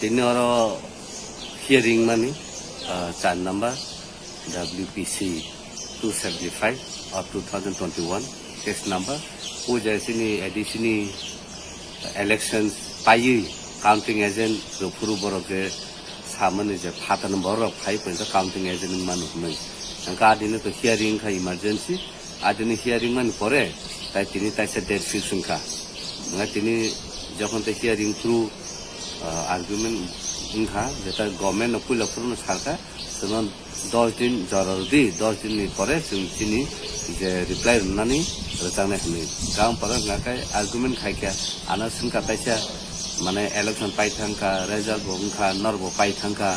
Tini oro hearing money, chan number WPC 275 of 2021 case number. Puja sini additional elections payi counting agent rupuru borok je samane je phatan borok phai penta counting agent manu mai. Angka adine to hearing ka emergency adine hearing man pore tai tini tai se date fixing ka. Ngai tini যখন তে hearing through argument ইনখা যেটা government পুলা পুরনো সরকার তখন 10 দিন জরুরি 10 দিন পরে চিনি যে রিপ্লাই রুনানি রচানে হনি গাম পরে নাকাই আর্গুমেন্ট খাইকা আনা সুনকা তাইসা মানে ইলেকশন পাইথাঙ্কা রেজাল্ট বংখা নরবো পাইথাঙ্কা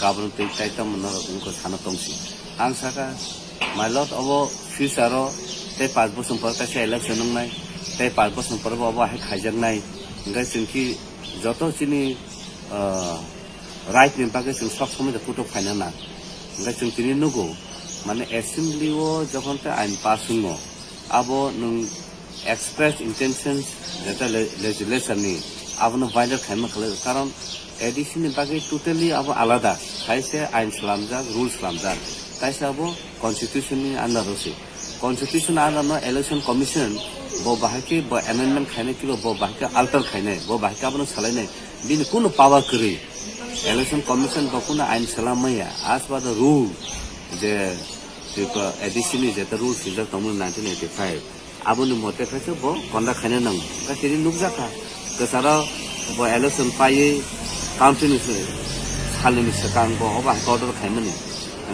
গাবন তে তাইতাম নর উনকো সানা তংসি আং সাকা মাই লট অব ফিউচারো তে 5 বছর পর তাইসা ইলেকশন নংনাই তে 5 বছর পর বাবা হে খাইজাকনাই Enggak sengki jodoh sini right ni bagai seng sok sama dah putus final nak. Enggak sengki ni nugo, mana assembly wo jokan te ain passing wo, abo nung express intentions jata legislation ni, abo nung final khaima kalau karon edisi ni bagai totally abo alada, kai se ain selamjak rules selamjak, kai se abo constitution ni anda rosi, constitution anda no election commission bo bahake bo amendment khaine ki bo bahake alter khaine bo bahake abno salaine bin kuno power kri election commission bo kuno ain salamaya as per the rule je addition je the rule is the 1985 abno mote khaise bo konda khaine nang ka tiri nukjaka ka sara bo election paye counting salini sakang bo ba order khaime ni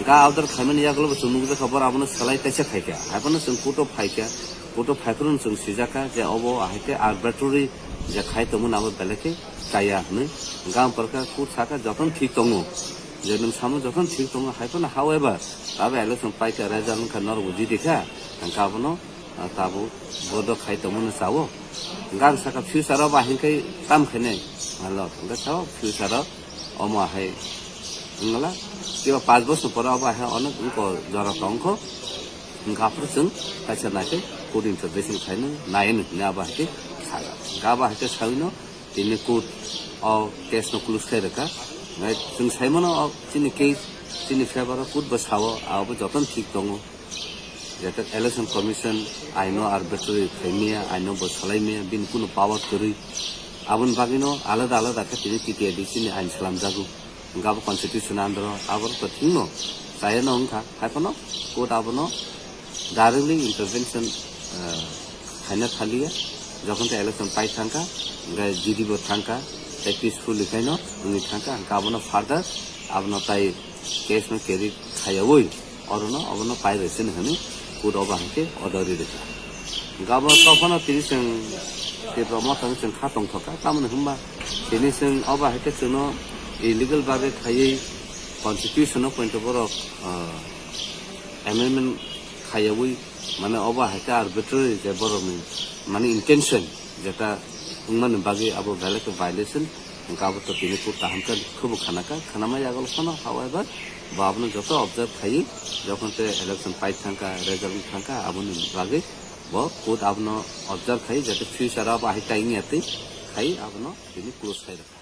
ka order khaime ni yaglo bo sunukja khabar abno salai taise khaike abno sun kuto phaike Foto fakirun sung sijaka je obo ahite arbitrary je khai tomun abo beleke kaya ne gam parka kut saka joton thik tongo je nung samu joton thik tongo haipon however abe election paika result kan nor budi dekha angkabono tabu bodo khai tomun sawo gam saka future ba hinkai tam khene malo ga sawo future omo hai ngala kiba 5 বছর পর aba ha onak ko jara tongko ngapur sung kaisa nake Code intervention khaina nain na ba ke saga ga ba ke saino tini code or case no close khai raka ngai sung saimono tini case tini favor code ba sawo abo joton thik tongo jeta election commission I know arbitrary khaimia I know bo salaimia bin kuno power kori abun bagino alada alada ka tini titi edition ain salam jagu ngaba constitution andro abor to thino sayano ongkha hakono code abono directly intervention খাইনা খালিয়া যখন তে election পাই থাকা জিডিব থাকা তাই peacefully খাইনো উনি থাকা গাবনো further আবনো তাই কেস মে কেরি খাইয়াবই অরনো অবনো পাই রয়েছেন হানি কুড অবাহকে অদরি রেখা গাব তখন তিরিসেন তে প্রমোশন সেন খাতং থকা তামন হম্বা তিনিসেন অবাহকে চনো ইলিগাল ভাবে খাইয়ে কনস্টিটিউশন পয়েন্ট অফ অ্যামেন্ডমেন্ট খাইয়াবই মানে অবা হাইটা আরবিট্রারি যে বড় মানে ইন্টেনশন যেটা উন্মান বাগে আবো ভ্যালেকে ভাইলেশন গাবো তো তিনি কো তাহামকা খুব খানাকা খানামা ইয়াগল খানা হাওয়েভার বা আপনি যত অবজার্ভ খাই যখন তে ইলেকশন পাই থাকা রেজাল্ট থাকা আপনি বাগে বা কোড আপনি অবজার্ভ খাই যাতে ফিউচার আব হাইটা ইনিয়াতে খাই আপনি তিনি ক্লোজ খাই রাখা